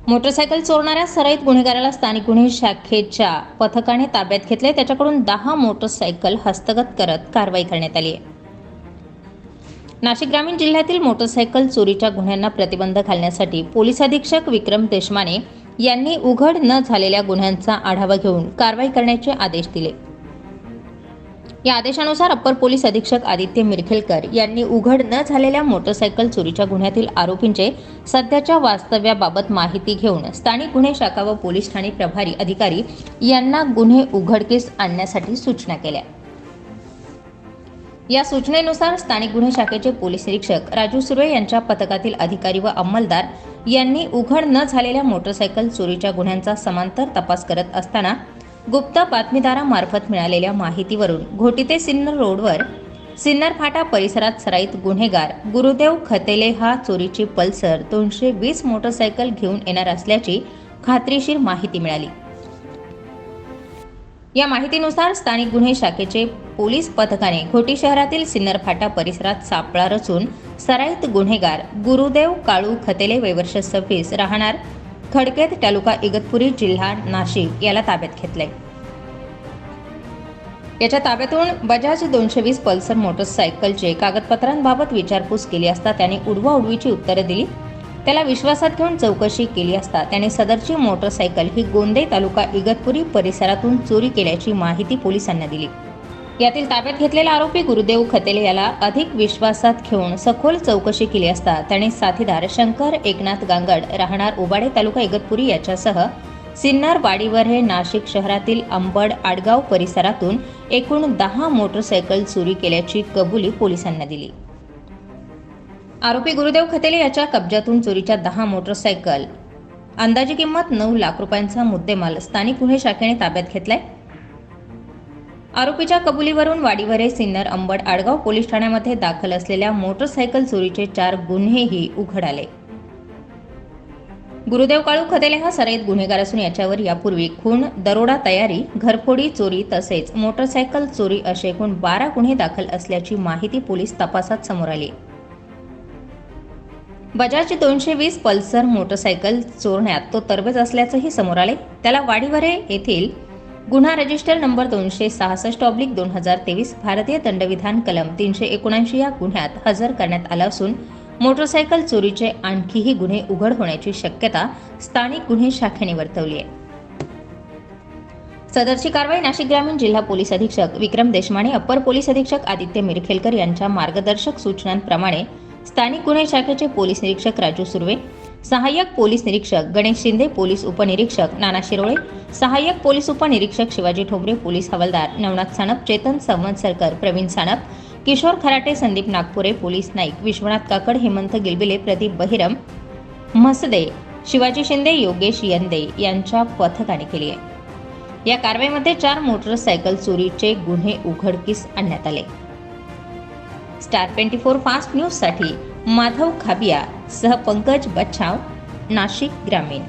Motorcycle चोरणाऱ्या सराईत गुन्हेगाराला स्थानिक गुन्हे शाखेच्या पथकाने ताब्यात घेतले। त्याच्याकडून 10 मोटरसायकल हस्तगत करत कारवाई करण्यात आली आहे। नाशिक ग्रामीण जिल्ह्यातील मोटरसायकल चोरीच्या गुन्ह्यांना प्रतिबंध घालण्यासाठी पोलीस अधीक्षक विक्रम देशमाने यांनी उघड न झालेल्या गुन्ह्यांचा आढावा घेऊन कारवाई करण्याचे आदेश दिले। या आदेशानुसार अप्पर पोलीस अधीक्षक आदित्य मिरखेलकर यांनी उघड न झालेल्या मोटरसायकल चोरीच्या गुन्ह्यातील आरोपींचे सध्याच्या वास्तव्याबाबत माहिती घेऊन स्थानिक गुन्हे शाखा व पोलीस ठाणे प्रभारी अधिकारी यांना गुन्हे उघडकीस आणण्यासाठी सूचना केल्या। या सूचनेनुसार स्थानिक गुन्हे शाखेचे पोलीस निरीक्षक राजू सुर्वे यांच्या पथकातील अधिकारी व अंमलदार यांनी उघड न झालेल्या मोटरसायकल चोरीच्या गुन्ह्यांचा समांतर तपास करत असताना गुप्त बातमीदारामार्फत मिळालेल्या माहितीवरून घोटी ते सिन्नर रोडवर सिन्नर फाटा परिसरात सराईत गुन्हेगार गुरुदेव खतेले हा चोरीची पल्सर 220 मोटरसायकल घेऊन येणार असल्याची खात्रीशीर माहिती मिळाली। या माहितीनुसार स्थानिक गुन्हे शाखेचे पोलीस पथकाने घोटी शहरातील सिन्नर फाटा परिसरात सापळा रचून सराईत गुन्हेगार गुरुदेव काळू खतेले वय वर्ष 26 राहणार खडकेत तालुका इगतपुरी जिल्हा नाशिक याला ताब्यात घेतले। याच्या ताब्यातून बजाज 220 पल्सर मोटरसायकलचे कागदपत्रांबाबत विचारपूस केली असता त्याने उडवाउडवीची उत्तरे दिली। त्याला विश्वासात घेऊन चौकशी केली असता त्याने सदरची मोटरसायकल ही गोंदे तालुका इगतपुरी परिसरातून चोरी केल्याची माहिती पोलिसांना दिली। यातील ताब्यात घेतलेला आरोपी गुरुदेव खतेले याला अधिक विश्वासात घेऊन सखोल चौकशी केली असता त्याने साथीदार शंकर एकनाथ गांगड राहणार उबाडे तालुका इगतपुरी याच्यासह सिन्नर वाडीवर हे नाशिक शहरातील अंबड आडगाव परिसरातून एकूण 10 मोटरसायकल चोरी केल्याची कबुली पोलिसांना दिली। आरोपी गुरुदेव खतेले याच्या कब्जातून चोरीच्या 10 मोटरसायकल अंदाजी किंमत 9 लाख रुपयांचा मुद्देमाल स्थानिक गुन्हे शाखेने ताब्यात घेतलाय। आरोपीच्या कबुलीवरून वाडीवरे सिन्नर अंबड आडगाव पोलीस ठाण्यामध्ये दाखल असलेल्या मोटरसायकल चोरीचे 4 गुन्हेही उघड आले। गुरुदेव काळू खतेले हा सराईत गुन्हेगार असून याच्यावर यापूर्वी खून, दरोडा तयारी, घरफोडी, चोरी तसेच मोटरसायकल चोरी असे एकूण 12 गुन्हे दाखल असल्याची माहिती पोलीस तपासात समोर आली। बजाज 220 पल्सर मोटरसायकल चोरण्यात तो तरबेज असल्याचंही समोर आले। त्याला वाडीवरे येथील गुन्हा रजिस्टर नंबर 266/2023 भारतीय दंडविधान कलम 379 या गुन्ह्यात हजर करण्यात आला असून मोटरसायकल चोरीचे आणखीही गुन्हे उघड होण्याची शक्यता स्थानिक गुन्हे शाखेने वर्तवली आहे। सदरची कारवाई नाशिक ग्रामीण जिल्हा पोलीस अधीक्षक विक्रम देशमाने, अप्पर पोलीस अधीक्षक आदित्य मिरखेलकर यांच्या मार्गदर्शक सूचनांप्रमाणे स्थानिक गुन्हे शाखेचे पोलीस निरीक्षक राजू सुर्वे, सहाय्यक पोलीस निरीक्षक गणेश शिंदे, पोलीस उपनिरीक्षक नाना शिरोळे, सहाय्यक पोलीस उपनिरीक्षक शिवाजी ठोंबरे, पोलीस हवालदार नवनाथ सानप, चेतन संवत्सरकर, प्रवीण सानप, किशोर खराटे, संदीप नागपुरे, पोलीस नाईक विश्वनाथ काकड, हेमंत गिलबिले, प्रदीप बहिरम, म्हसदे, शिवाजी शिंदे, योगेश यंदे यांच्या पथकाने केली आहे। या कारवाईमध्ये 4 मोटरसायकल चोरीचे गुन्हे उघडकीस आणण्यात आले। स्टार 24 फास्ट न्यूज साठी माधव खाबिया सह पंकज बच्छाव, नाशिक ग्रामीण।